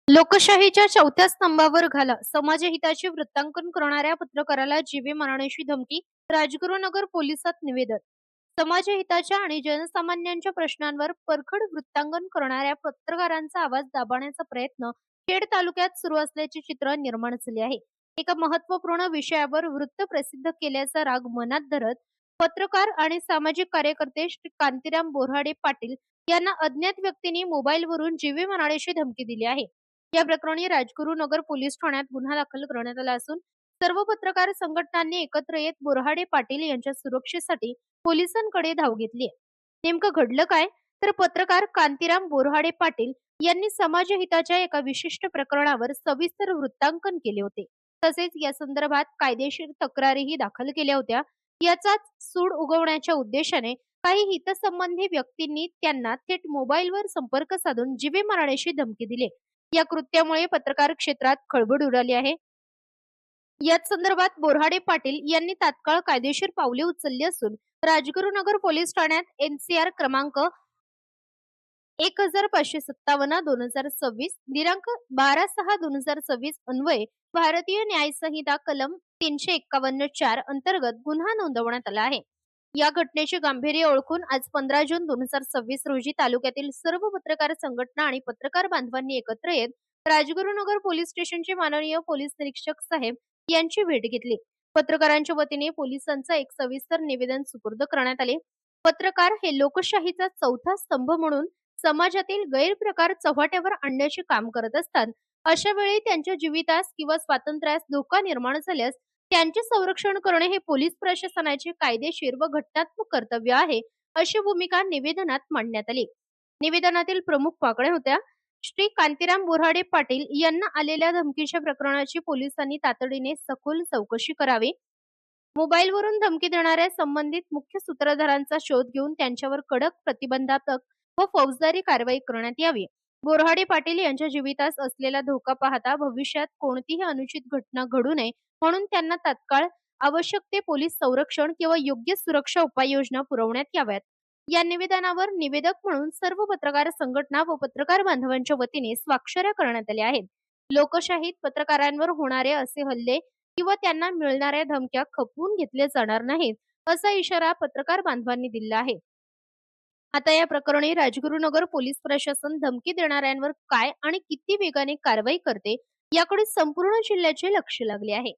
लोकशाहीच्या चौथ्या स्तंभावर घाला समाजहिताचे वृत्तांकन करणाऱ्या पत्रकाराला जीवे मारण्याची धमकी. राजगुरुनगर पोलिसात निवेदन. समाजहिताच्या आणि जनसामान्यांच्या प्रश्नांवर परखड वृत्तांकन करणाऱ्या पत्रकारांचा आवाज दाबण्याचा प्रयत्न खेड तालुक्यात सुरू असल्याचे चित्र निर्माण झाले आहे. एका महत्त्वपूर्ण विषयावर वृत्त प्रसिद्ध केल्याचा राग मनात धरत पत्रकार आणि सामाजिक कार्यकर्ते श्री कांतीराम बोऱ्हाडे पाटील यांना अज्ञात व्यक्तींनी मोबाईलवरून जीवे मारण्याची धमकी दिली आहे. या प्रकरणी राजगुरुनगर पोलीस ठाण्यात गुन्हा दाखल करण्यात आला असून सर्व पत्रकार संघटनांनी एकत्र येत बोऱ्हाडे पाटील यांच्या सुरक्षेसाठी पोलिसांकडे धाव घेतली आहे. नेमकं घडलं काय? तर पत्रकार कांतीराम बोऱ्हाडे पाटील यांनी समाजहिताच्या एका विशिष्ट प्रकरणावर सविस्तर वृत्तांकन केले होते. तसेच या संदर्भात कायदेशीर तक्रारीही दाखल केल्या होत्या. याचाच सूड उगवण्याच्या उद्देशाने काही हितसंबंधी व्यक्तींनी त्यांना थेट मोबाईलवर संपर्क साधून जीवे मारण्याची धमकी दिली. या कृत्यामुळे पत्रकार क्षेत्रात खळबळ उडाली आहे. याच संदर्भात बोऱ्हाडे पाटील यांनी तात्काळ कायदेशीर पावले उचलली असून राजगुरुनगर पोलीस ठाण्यात एनसीआर क्रमांक 1557/2026 दिनांक 12/6/2026 अन्वये भारतीय न्याय संहिता कलम 351(4) अंतर्गत गुन्हा नोंदवण्यात आला आहे. या घटनेचे गांभीर्य ओळखून आज 15 जून 2026 रोजी तालुक्यातील सर्व पत्रकार संघटना आणि पत्रकार बांधवांनी एकत्र येत राजगुरुनगर पोलीस स्टेशनचे माननीय पोलीस निरीक्षक साहेब यांची भेट घेतली. पत्रकारांच्या वतीने पोलिसांचा एक सविस्तर निवेदन सुपूर्द करण्यात आले. पत्रकार हे लोकशाहीचा चौथा स्तंभ म्हणून समाजातील गैरप्रकार चव्हाट्यावर आणण्याचे काम करत असतात. अशा वेळी त्यांच्या जीवितास किंवा स्वातंत्र्यास धोका निर्माण झाल्यास त्यांचे संरक्षण करणे हे पोलीस प्रशासनाचे कायदेशीर व घटनात्मक कर्तव्य आहे, अशी भूमिका निवेदनात मांडण्यात आली. निवेदनातील प्रमुख पाकळ्या होत्या. श्री कांतीराम बोऱ्हाडे पाटील यांना आलेल्या धमकीच्या प्रकरणाची पोलिसांनी तातडीने सखोल चौकशी करावी. मोबाईलवरून धमकी देणाऱ्या संबंधित मुख्य सूत्रधारांचा शोध घेऊन त्यांच्यावर कडक प्रतिबंधात्मक व फौजदारी कारवाई करण्यात यावी. बोऱ्हाडे पाटील यांच्या जीवितास असलेला धोका पाहता भविष्यात कोणतीही अनुचित घटना घडू नये म्हणून त्यांना तात्काळ आवश्यक ते पोलीस संरक्षण किंवा योग्य सुरक्षा उपाययोजना पुरवण्यात याव्यात. या निवेदनावर निवेदक म्हणून सर्व पत्रकार संघटना व पत्रकार बांधवांच्या वतीने स्वाक्षऱ्या करण्यात आल्या आहेत. लोकशाहीत पत्रकारांवर होणारे असे हल्ले किंवा त्यांना मिळणाऱ्या धमक्या खपवून घेतल्या जाणार नाहीत, असा इशारा पत्रकार बांधवांनी दिला आहे. आता या प्रकरणी राजगुरुनगर पोलीस प्रशासन धमकी देणाऱ्यांवर काय आणि किती वेगाने कारवाई करते याकडे संपूर्ण जिल्ह्याचे लक्ष लागले आहे.